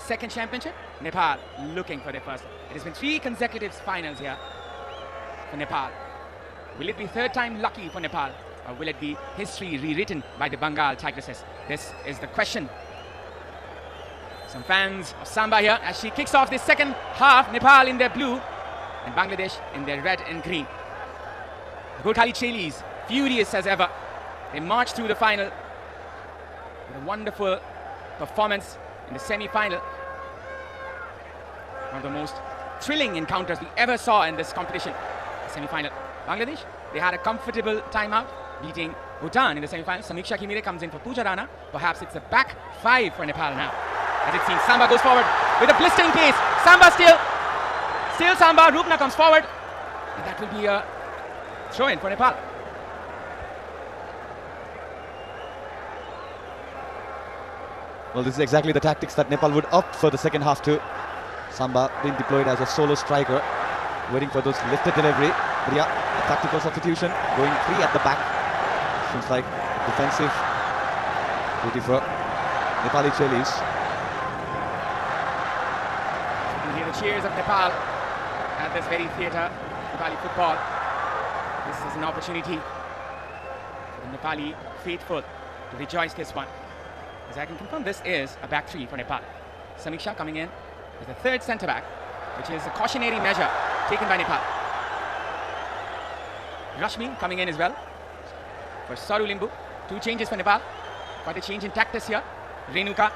second championship. Nepal looking for their first. It has been 3 consecutive finals here for Nepal. Will it be third time lucky for Nepal, or will it be history rewritten by the Bengal Tigresses? This is the question. Some fans of Samba here as she kicks off the second half. Nepal in their blue and Bangladesh in their red and green. The Gorkhali Chelis, furious as ever. They march through the final with a wonderful performance in the semi-final. One of the most thrilling encounters we ever saw in this competition. The semi-final. Bangladesh, they had a comfortable timeout, beating Bhutan in the semi-final. Samiksha Khimire comes in for Pooja Rana. Perhaps it's a back 5 for Nepal now. As it seems, Samba goes forward with a blistering pace. Samba still Samba. Rupna comes forward. And that will be a throw-in for Nepal. Well, this is exactly the tactics that Nepal would opt for the second half too. Samba being deployed as a solo striker, waiting for those lifted delivery. But yeah, a tactical substitution, going free at the back. Seems like defensive duty for Nepali Chelis. You can hear the cheers of Nepal at this very theatre, Nepali football. This is an opportunity for the Nepali faithful to rejoice this one. As I can confirm, this is a back 3 for Nepal. Samiksha coming in as the third centre back, which is a cautionary measure taken by Nepal. Rashmi coming in as well for Saru Limbu. 2 changes for Nepal. Quite a change in tactics here. Renuka.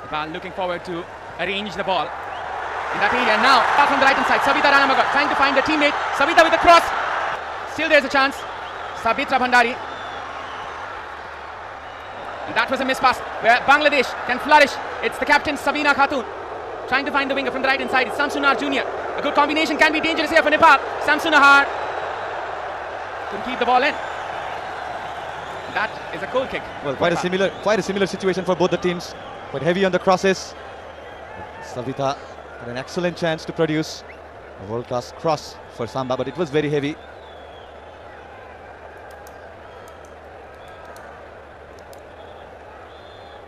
Nepal looking forward to arrange the ball in that area. Now, from the right hand side, Savita Ranamagar trying to find a teammate. Savita with a cross. Still there's a chance. Sabitra Bhandari. And that was a miss pass where Bangladesh can flourish. It's the captain Sabina Khatun trying to find the winger from the right hand side. It's Samsunar Jr. A good combination can be dangerous here for Nepal. Samsunar can keep the ball in. That is a goal kick. Well, quite a similar situation for both the teams. Quite heavy on the crosses. Savita had an excellent chance to produce a world-class cross for Samba, but it was very heavy.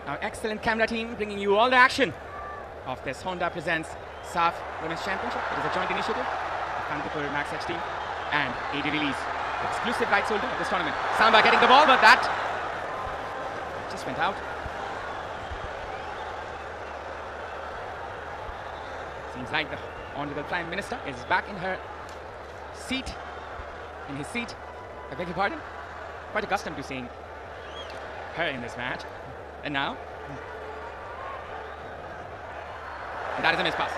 Our excellent camera team bringing you all the action of this Honda Presents SAFF Women's Championship. It is a joint initiative of Kantipur Max H team and AD Release, the exclusive rights holder of this tournament. Samba getting the ball, but that just went out. Seems like the Honorable Prime Minister is back in his seat. I beg your pardon? Quite accustomed to seeing her in this match. And now, and that is a miss pass.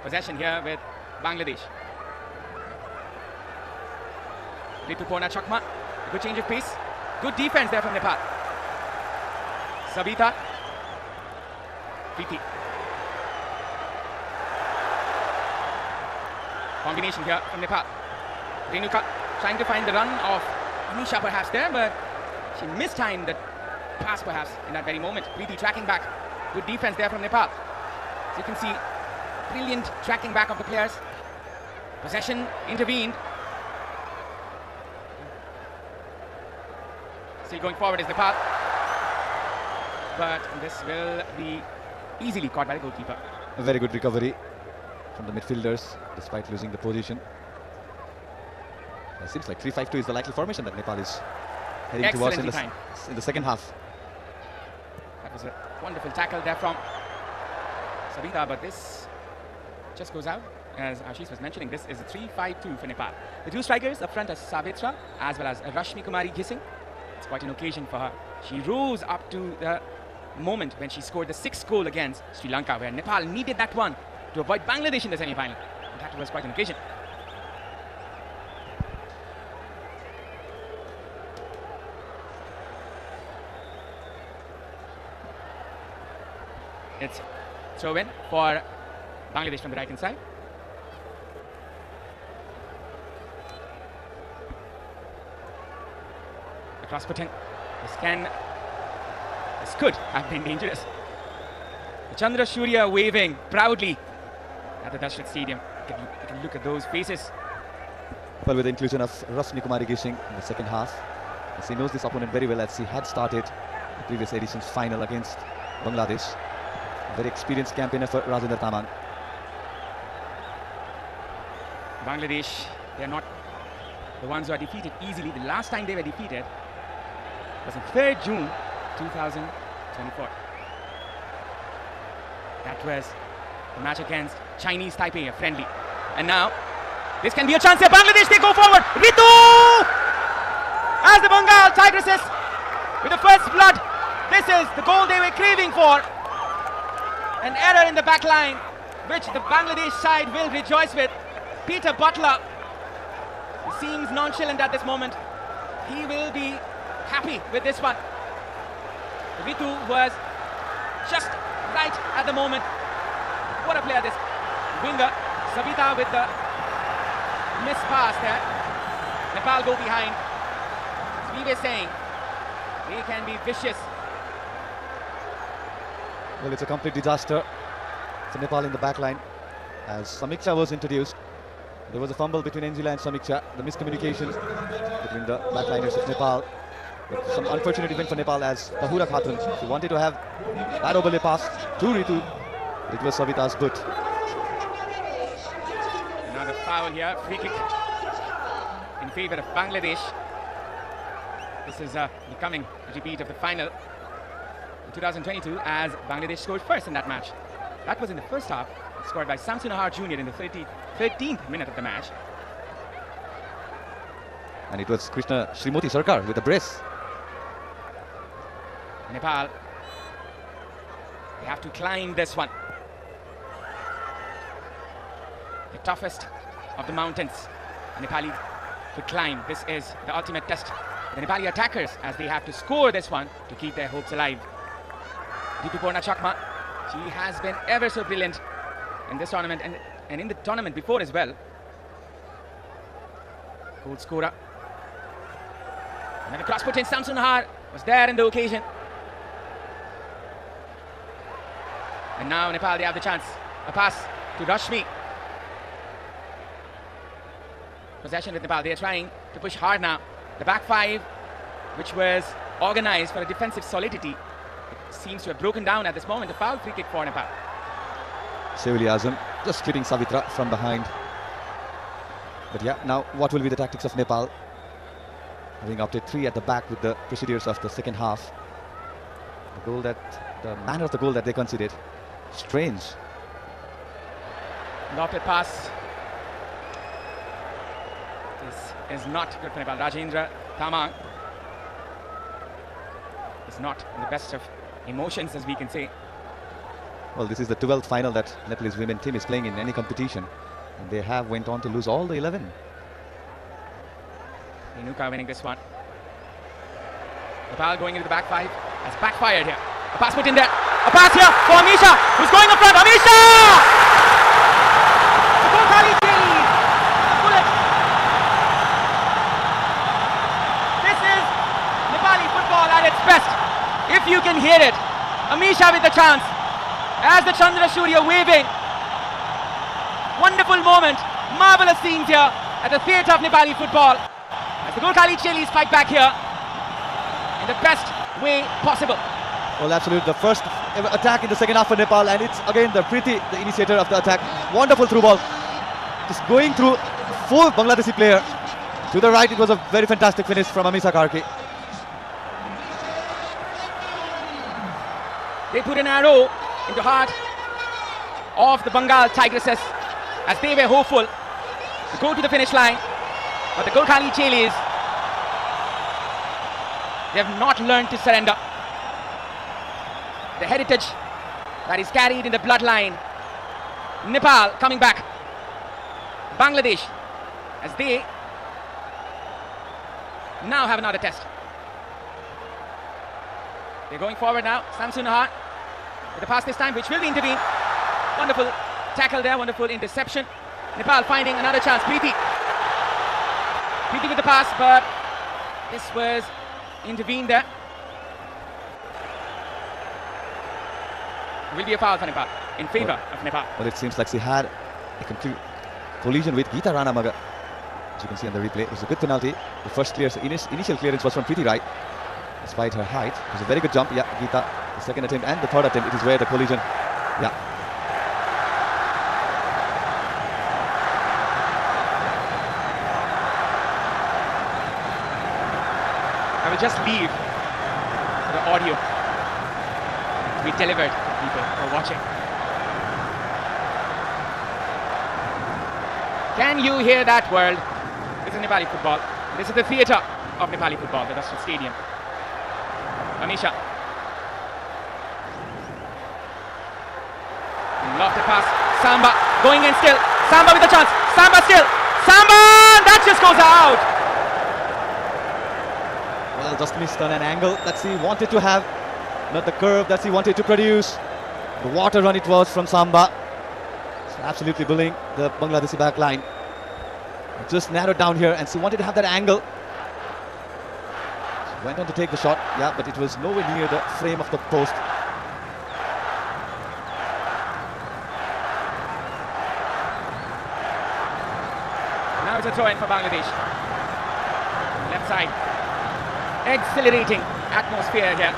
Possession here with Bangladesh. Ritupona Chakma, good change of pace. Good defense there from Nepal. Sabita. Preeti. Combination here from Nepal. Renuka trying to find the run of Anisha perhaps there, but she mistimed the pass perhaps in that very moment. Preeti tracking back. Good defense there from Nepal. So you can see brilliant tracking back of the players. Possession intervened. Still going forward is Nepal. But this will be easily caught by the goalkeeper. A very good recovery from the midfielders despite losing the position. It seems like 3-5-2 is the likely formation that Nepal is heading towards in the second half. That was a wonderful tackle there from Savita, but this just goes out. As Ashish was mentioning, this is a 3-5-2 for Nepal. The 2 strikers up front are Savitra as well as Rashmi Kumari Gising. It's quite an occasion for her. She rose up to the moment when she scored the 6th goal against Sri Lanka, where Nepal needed that one to avoid Bangladesh in the semi-final. And that was quite an occasion. It's throw-in for Bangladesh from the right-hand side. Across putting. This could have been dangerous. Chandra Shurya waving proudly at the Dashrath Stadium. You can look at those faces. Well, with the inclusion of Rashmi Kumari Gising in the second half, as he knows this opponent very well, as he had started the previous edition's final against Bangladesh. Very experienced campaigner for Rajendra Tamang. Bangladesh, they're not the ones who are defeated easily. The last time they were defeated was on 3rd June 2024. That was the match against Chinese Taipei, a friendly. And now, this can be a chance here. Bangladesh, they go forward. Ritu! As the Bengal Tigresses with the first blood. This is the goal they were craving for. An error in the back line, which the Bangladesh side will rejoice with. Peter Butler seems nonchalant at this moment. He will be happy with this one. Ritu was just right at the moment. What a player this. Winger, Savita with the miss pass there. Nepal go behind. As we were saying, they can be vicious. Well, it's a complete disaster for Nepal in the back line. As Samiksha was introduced, there was a fumble between Angela and Samiksha. The miscommunication between the backliners of Nepal. But some unfortunate event for Nepal, as Tahura Khatun, she wanted to have that overlay pass to Ritu. It was Savita's boot. Another foul here, free kick in favour of Bangladesh. This is becoming a repeat of the final in 2022, as Bangladesh scored first in that match. That was in the first half, scored by Samsun Ahar Jr. in the 13th minute of the match. And it was Krishna Srimoti Sarkar with a brace. Nepal, they have to climb this one. The toughest of the mountains Nepali could climb. This is the ultimate test for the Nepali attackers, as they have to score this one to keep their hopes alive. Dipipurna Chakma, she has been ever so brilliant in this tournament and in the tournament before as well. Goal scorer. And the cross put in. Samsun Ahar was there in the occasion. And now Nepal, they have the chance. A pass to Rashmi. Possession with Nepal. They are trying to push hard now. The back five, which was organized for a defensive solidity, seems to have broken down at this moment. A foul free kick for Nepal. Sevili Azam just hitting Savitra from behind. But yeah, now what will be the tactics of Nepal? Having opted 3 at the back with the procedures of the second half. The manner of the goal that they conceded, strange. Lofted pass. This is not good for Nepal. Rajendra Tamang is not in the best of emotions, as we can say. Well, this is the 12th final that Nepalese women team is playing in any competition, and they have went on to lose all the 11. Inuka winning this one. Nepal going into the back five has backfired here. A pass put in there. A pass here for Amisha, who's going up front. Amisha! Bullet. This is Nepali football at its best. If you can hear it. Amisha with the chance. As the Chandra Surya waving. Wonderful moment. Marvelous scenes here at the theatre of Nepali football. As the Golkali Chelis fight back here in the best way possible. Well, absolutely. The first attack in the second half for Nepal, and it's again the Preeti, the initiator of the attack. Wonderful through ball. Just going through 4 Bangladeshi player. To the right, it was a very fantastic finish from Amisa Karki. They put an arrow into the heart of the Bengal Tigresses, as they were hopeful to go to the finish line. But the Golkali Chelis, they have not learned to surrender. The heritage that is carried in the bloodline. Nepal coming back. Bangladesh, as they now have another test. They're going forward now. Samsun Ahar with the pass this time, which will be intervened. Wonderful tackle there, wonderful interception. Nepal finding another chance. Preeti with the pass, but this was intervened there. Will be a foul for Nepal, in favour of Nepal. Well, it seems like she had a complete collision with Geeta Ranamaga. As you can see on the replay, it was a good penalty. The first initial clearance was from Preeti Rai. despite her height. It was a very good jump. Yeah, Geeta, the second attempt and the third attempt, it is where the collision. Yeah. I will just leave the audio to be delivered to people who are watching. Can you hear that world? This is Nepali football. This is the theatre of Nepali football, the Rashtra Stadium. Amisha. Lofted pass. Samba going in still. Samba with a chance. Samba still. Samba! That just goes out. Well, just missed on an angle that he wanted to have. Not the curve that he wanted to produce. The water run it was from Samba. It's absolutely bullying the Bangladeshi back line. Just narrowed down here and she wanted to have that angle. She went on to take the shot, yeah, but it was nowhere near the frame of the post. Now it's a throw in for Bangladesh. Left side. Exhilarating atmosphere here.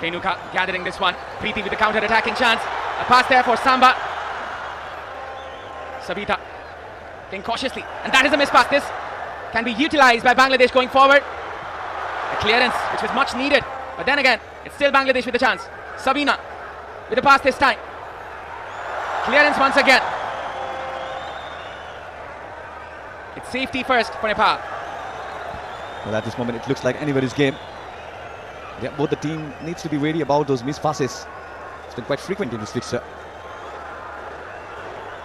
Kenuka gathering this one. Preeti with the counter-attacking chance. A pass there for Samba. Sabita playing cautiously. And that is a mispass. This can be utilized by Bangladesh going forward. A clearance which was much needed. But then again, it's still Bangladesh with a chance. Sabina with a pass this time. Clearance once again. It's safety first for Nepal. Well, at this moment, it looks like anybody's game. Yeah, both the team needs to be wary about those missed passes. It's been quite frequent in this fixture.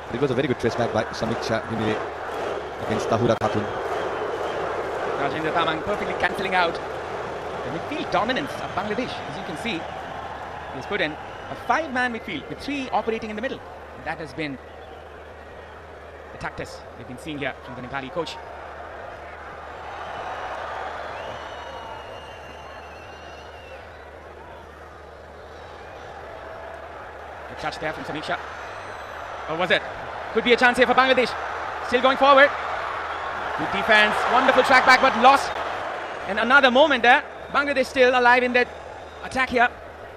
But it was a very good trace back by Samiksha Himire against Tahura Khatun. Rajendra Tamang perfectly cancelling out the midfield dominance of Bangladesh. As you can see, he's put in a 5-man midfield with 3 operating in the middle. And that has been the tactics we've been seeing here from the Nepali coach. Good touch there from Samiksha. Or was it? Could be a chance here for Bangladesh. Still going forward. Good defense, wonderful track back, but lost. And another moment there. Bangladesh still alive in that attack here.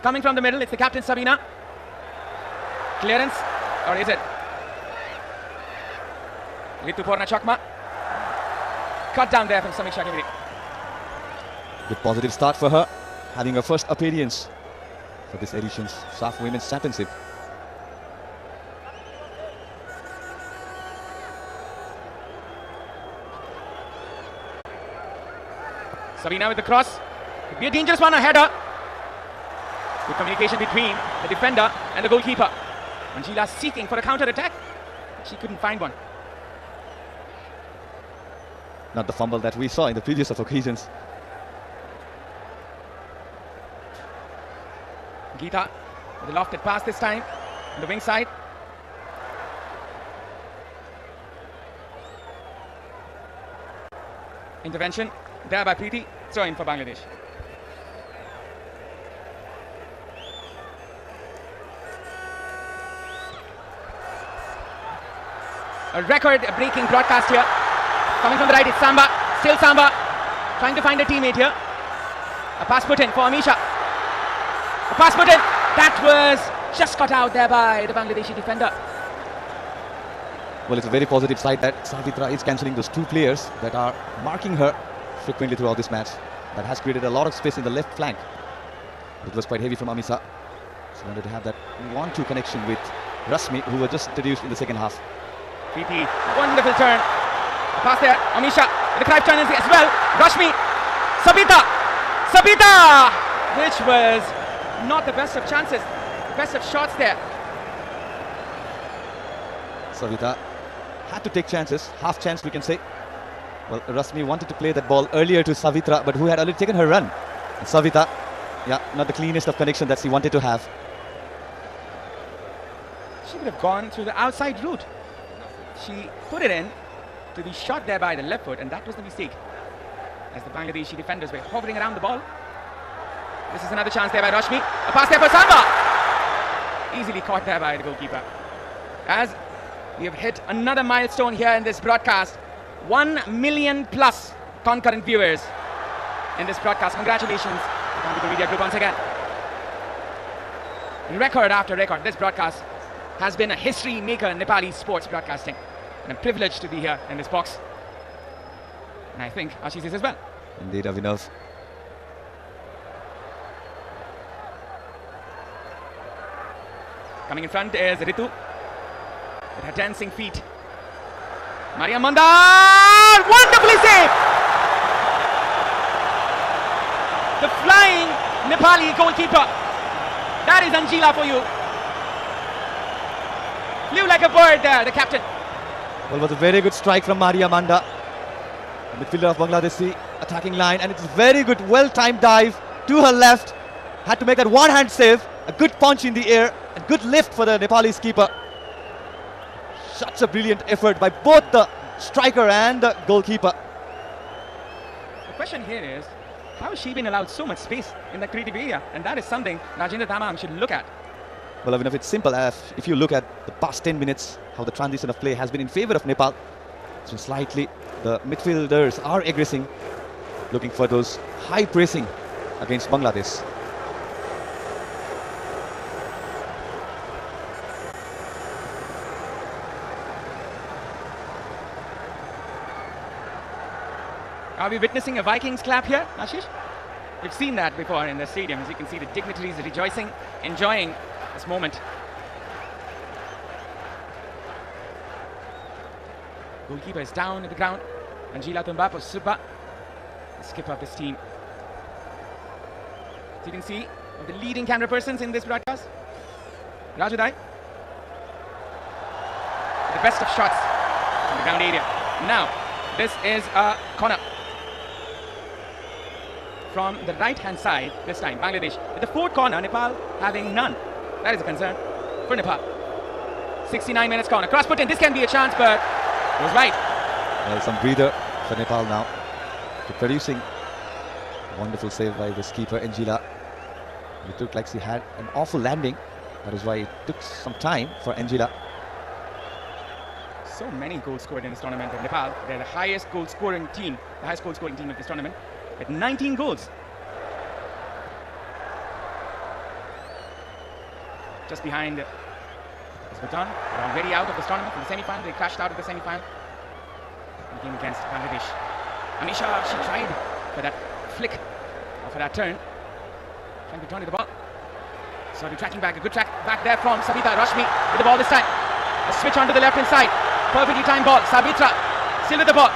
Coming from the middle, it's the captain Sabina. Clearance, or is it? Rituporna Chakma. Cut down there from Samiksha Himire. Good positive start for her, having her first appearance for this edition's SAFF Women's Championship. Sabina with the cross. Could be a dangerous one, a header. Good communication between the defender and the goalkeeper. Manjila seeking for a counter-attack. She couldn't find one. Not the fumble that we saw in the previous of occasions. Geeta with a lofted pass this time on the wing side. Intervention there by Preeti. Throw in for Bangladesh. A record-breaking broadcast here. Coming from the right, it's Samba. Still Samba. Trying to find a teammate here. A pass put in for Amisha. A pass put in. That was just cut out there by the Bangladeshi defender. Well, it's a very positive side that Savitra is cancelling those 2 players that are marking her frequently throughout this match. That has created a lot of space in the left flank. It was quite heavy from Amisa. She wanted to have that 1-2 connection with Rasmi, who was just introduced in the second half. Preeti, wonderful turn. A pass there, Amisha with the correct turn as well. Rashmi, Sabita, which was not the best of chances, the best of shots there. Savita had to take chances, half chance we can say. Well, Rasmi wanted to play that ball earlier to Savitra, but who had already taken her run. And Savita, yeah, not the cleanest of connection that she wanted to have. She could have gone through the outside route. She put it in to be shot there by the left foot, and that was the mistake. As the Bangladeshi defenders were hovering around the ball. This is another chance there by Rashmi. A pass there for Samba. Easily caught there by the goalkeeper. As we have hit another milestone here in this broadcast. 1 million plus concurrent viewers in this broadcast. Congratulations to the media group once again. Record after record, this broadcast has been a history maker in Nepali sports broadcasting. And I'm privileged to be here in this box. And I think Ashish is as well. Indeed, Avinav. Coming in front is Ritu with her dancing feet. Maria Mandar! Wonderfully saved! The flying Nepali goalkeeper. That is Anjila for you. Flew like a bird there, the captain. Well, it was a very good strike from Maria Manda, the midfielder of Bangladeshi attacking line, and it's a very good, well-timed dive to her left. Had to make that one-hand save, a good punch in the air, a good lift for the Nepalese keeper. Such a brilliant effort by both the striker and the goalkeeper. The question here is, how has she been allowed so much space in the creative area? And that is something Rajendra Tamam should look at. Well, Avinav, it's simple. If you look at the past 10 minutes, how the transition of play has been in favor of Nepal. So slightly, the midfielders are aggressing, looking for those high pressing against Bangladesh. Are we witnessing a Vikings clap here, Ashish? We've seen that before in the stadium. As you can see, the dignitaries rejoicing, enjoying this moment. Goalkeeper is down at the ground. Anjila Tumbapo Subba, the skipper of this team. As you can see, one of the leading camera persons in this broadcast, Raju Dai. The best of shots in the ground area. Now, this is a corner from the right-hand side this time, Bangladesh. With the fourth corner, Nepal having none. That is a concern for Nepal. 69 minutes corner. Cross put in. This can be a chance, but it was right. Well, some breather for Nepal now. To producing a wonderful save by this keeper, Anjila. It looked like she had an awful landing. That is why it took some time for Anjila. So many goals scored in this tournament in Nepal. They're the highest goal scoring team, the highest goal scoring team of this tournament, with 19 goals. Just behind Bhutan, they're already out of this tournament from the semi-final. They crashed out of the semi-final. The game against Bangladesh. Amisha, she tried for that flick, or for that turn, trying to turn the ball. Sorry, tracking back, a good track back there from Sabita Rashmi with the ball this time. A switch onto the left-hand side. Perfectly timed ball. Sabitra still with the ball.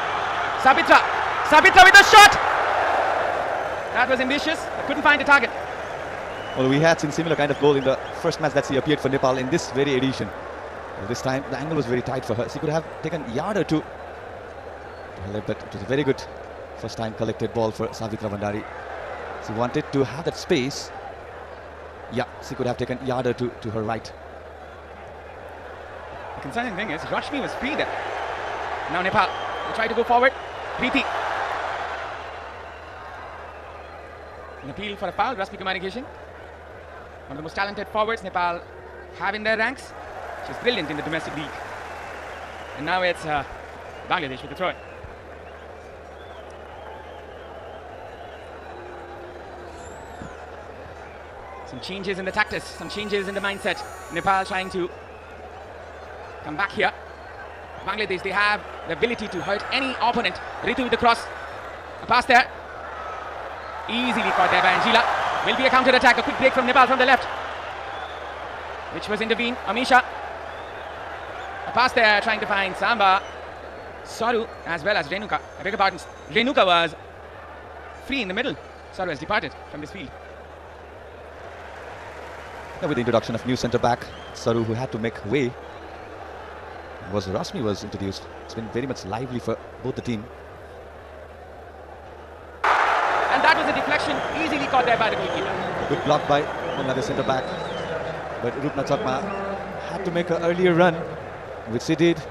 Sabitra with a shot. That was ambitious, but couldn't find a target. Well, we had seen similar kind of goal in the first match that she appeared for Nepal in this very edition. Well, this time the angle was very tight for her. She could have taken a yard or two. But it was a very good first time collected ball for Savitra Bandari. She wanted to have that space. Yeah, she could have taken a yard or two to her right. The concerning thing is Rashmi was free there. Now Nepal will try to go forward. Preeti. An appeal for a foul. Rashmi Kumari, one of the most talented forwards Nepal have in their ranks. She's brilliant in the domestic league. And now it's Bangladesh with the throw. Some changes in the tactics, some changes in the mindset. Nepal trying to come back here. Bangladesh, they have the ability to hurt any opponent. Ritu with the cross. A pass there. Easily caught there by Anjila. Will be a counter attack. A quick break from Nepal from the left, which was intervened. Amisha. A pass there trying to find Samba. Saru as well as Renuka. I beg your pardon. Renuka was free in the middle. Saru has departed from this field. Yeah, with the introduction of new centre-back, Saru, who had to make way, Rashmi was introduced. It's been very much lively for both the team. And that was a deflection, easily caught there by the goalkeeper. Good block by another centre-back. But Rupna Chakma had to make an earlier run, which she did.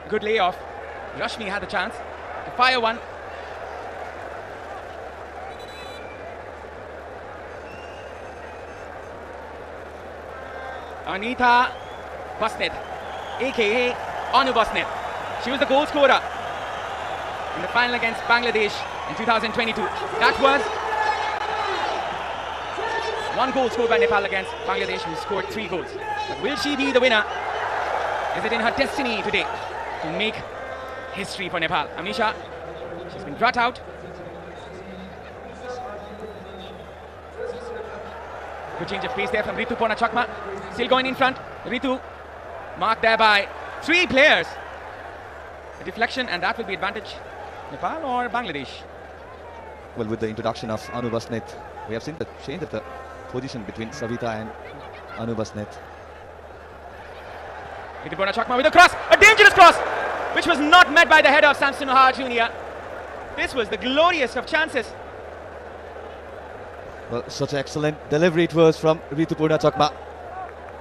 Good layoff. Rashmi had the chance to fire one. Anita Basnet, aka Anu Basnet. She was the goal scorer in the final against Bangladesh in 2022. That was one goal scored by Nepal against Bangladesh, who scored 3 goals. But will she be the winner? Is it in her destiny today to make history for Nepal? Amisha, she's been brought out. Good change of pace there from Ritu Pona Chakma. Still going in front. Ritu marked there by 3 players. A deflection, and that will be advantage Nepal or Bangladesh. Well, with the introduction of Anu Basnet, we have seen the change of the position between Savita and Anu Basnet. Ritu Pona Chakma with a cross. A dangerous cross, which was not met by the head of Samson Har Jr. This was the glorious of chances. Well, such an excellent delivery it was from Ritupurna Chakma.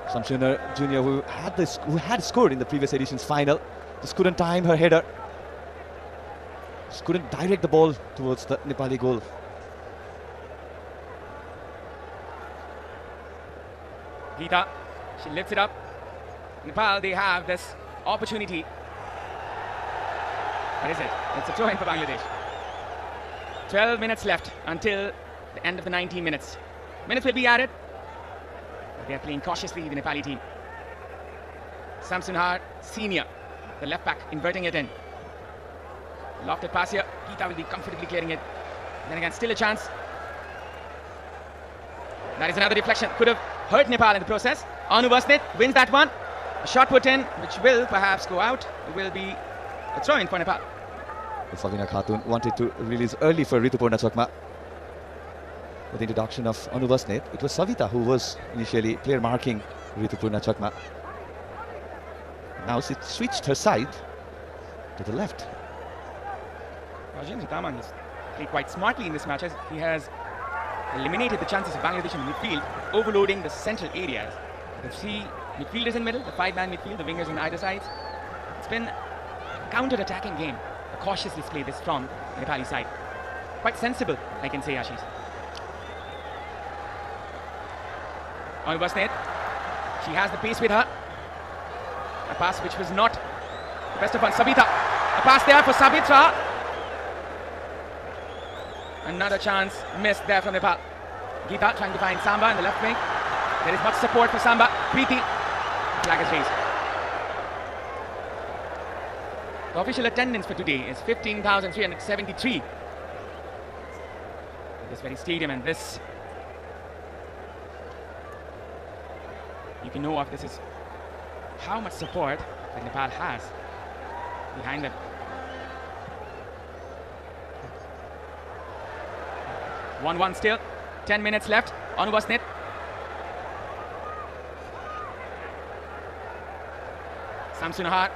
Samsunar Jr., who had scored in the previous edition's final, just couldn't time her header. Just couldn't direct the ball towards the Nepali goal. Geeta, she lifts it up. Nepal, they have this opportunity. What is it? It's a throw-in for Bangladesh. 12 minutes left until the end of the 90 minutes. Minutes will be added. But they are playing cautiously, the Nepali team. Samson Har Senior, the left back, inverting it in. Lofted pass here. Geeta will be comfortably clearing it. Then again, still a chance. That is another deflection. Could have hurt Nepal in the process. Anu Basnet wins that one. A shot put in, which will perhaps go out. It will be a throw-in for Nepal. Savina Khatun wanted to release early for Ritupurna Chakma. With the introduction of Anu Basnet, it was Savita who was initially player marking Ritupurna Chakma. Now she switched her side to the left. Rajan Hitaman has played quite smartly in this match, as he has eliminated the chances of Bangladesh in the midfield, overloading the central areas. The 3 midfielders in the middle, the 5-man midfield, the wingers on either side. It's been a counter-attacking game. A cautious display this from the Nepali side. Quite sensible, I can say, Ashish. Anu Basnet, she has the pace with her. A pass which was not the best of one. Sabita, a pass there for Sabitra. Another chance missed there from Nepal. Geeta trying to find Samba in the left wing. There is much support for Samba. Preeti, flag is raised. The official attendance for today is 15,373. In this very stadium, and this, you can know of this is how much support that Nepal has behind them. 1-1 still, 10 minutes left. Anu Basnet. Samson Har,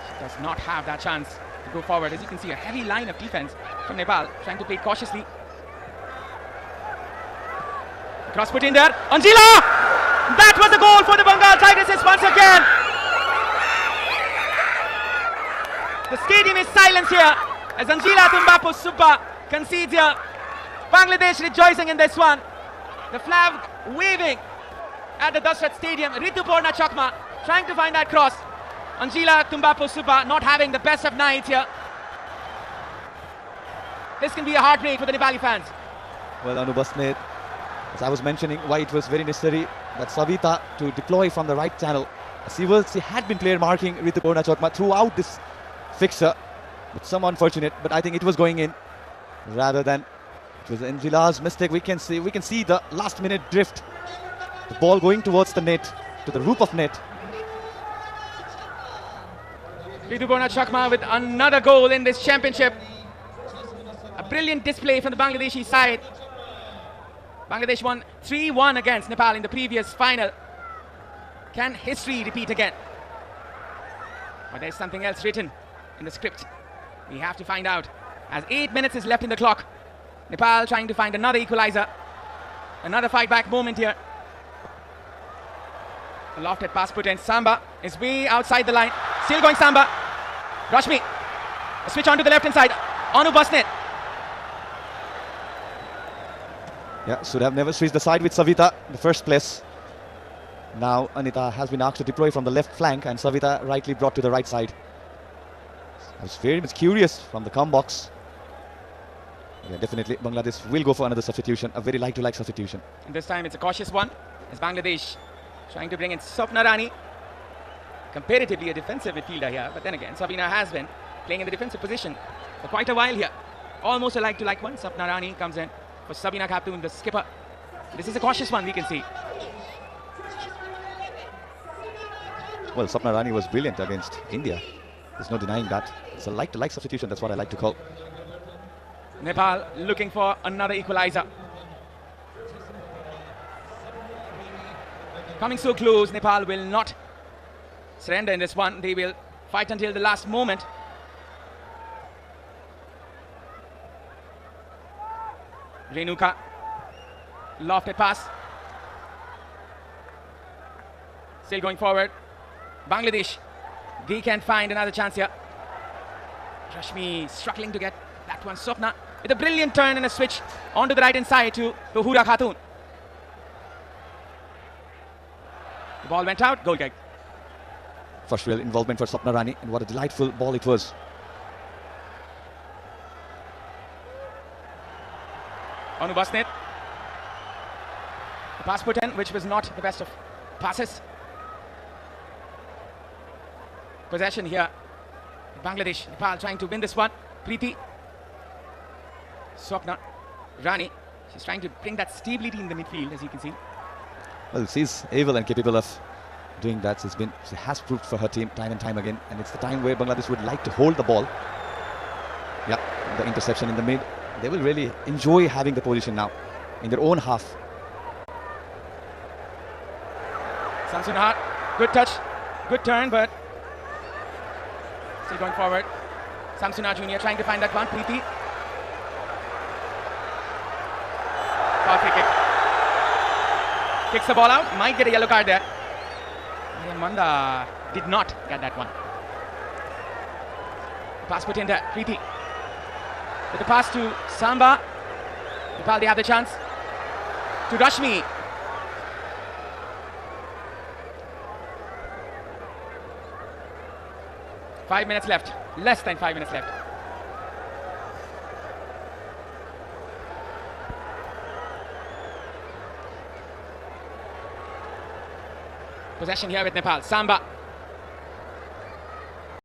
she does not have that chance to go forward. As you can see, a heavy line of defense from Nepal, trying to play cautiously. Cross put in there. Anjila! That was a goal for the Bengal Tigresses once again. The stadium is silent here as Anjila Tumbapo Suppa concedes here. Bangladesh rejoicing in this one. The flag waving at the Dasrat Stadium. Ritupurna Chakma trying to find that cross. Anjila Tumbapo Suppa not having the best of nights here. This can be a heartbreak for the Nepali fans. Well, Anu Basnet, as I was mentioning, why it was very necessary that Savita to deploy from the right channel. She had been player marking Ritupurna Chakma throughout this fixture, but some unfortunate. But I think it was going in rather than it was Anjila's mistake. We can see the last minute drift. The ball going towards the net, to the roof of net. Ritupurna Chakma with another goal in this championship. A brilliant display from the Bangladeshi side. Bangladesh won 3-1 against Nepal in the previous final. Can history repeat again? But there's something else written in the script. We have to find out. As 8 minutes is left in the clock. Nepal trying to find another equalizer. Another fight back moment here. A lofted pass put in. Samba is way outside the line. Still going Samba. Rashmi. A switch on to the left hand side. Anu Basnet. Yeah, should have never switched the side with Savita in the first place. Now Anita has been asked to deploy from the left flank and Savita rightly brought to the right side. I was very much curious from the come box. Yeah, definitely Bangladesh will go for another substitution, a very like-to-like substitution. And this time it's a cautious one, as Bangladesh trying to bring in Swapna Rani. Comparatively a defensive midfielder here, but then again Sabina has been playing in the defensive position for quite a while here. Almost a like-to-like one. Swapna Rani comes in for Sabina Khatun, the skipper. This is a cautious one, we can see. Well, Swapna Rani was brilliant against India. There's no denying that. It's a like-to-like substitution, that's what I like to call. Nepal looking for another equalizer. Coming so close, Nepal will not surrender in this one. They will fight until the last moment. Renuka, lofted pass. Still going forward. Bangladesh, they can find another chance here. Rashmi struggling to get that one. Swapna with a brilliant turn and a switch onto the right hand side to Hura Khatun. The ball went out, goal kick. First real involvement for Swapna Rani, and what a delightful ball it was. Anu Basnet. The pass put in, which was not the best of passes. Possession here. Bangladesh, Nepal trying to win this one. Preeti. Swapna Rani. She's trying to bring that stability in the midfield, as you can see. Well, she's able and capable of doing that. She has proved for her team time and time again, and it's the time where Bangladesh would like to hold the ball. Yeah, the interception in the mid. They will really enjoy having the position now in their own half. Samsunhat, good touch, good turn, but still going forward. Samsunhat Jr. trying to find that one. Preeti. Foul free kick. Kicks the ball out, might get a yellow card there. Manda did not get that one. Pass put in there, Preeti. With the pass to Samba. Nepal, they have the chance. To Rashmi. Five minutes left. Less than 5 minutes left. Possession here with Nepal. Samba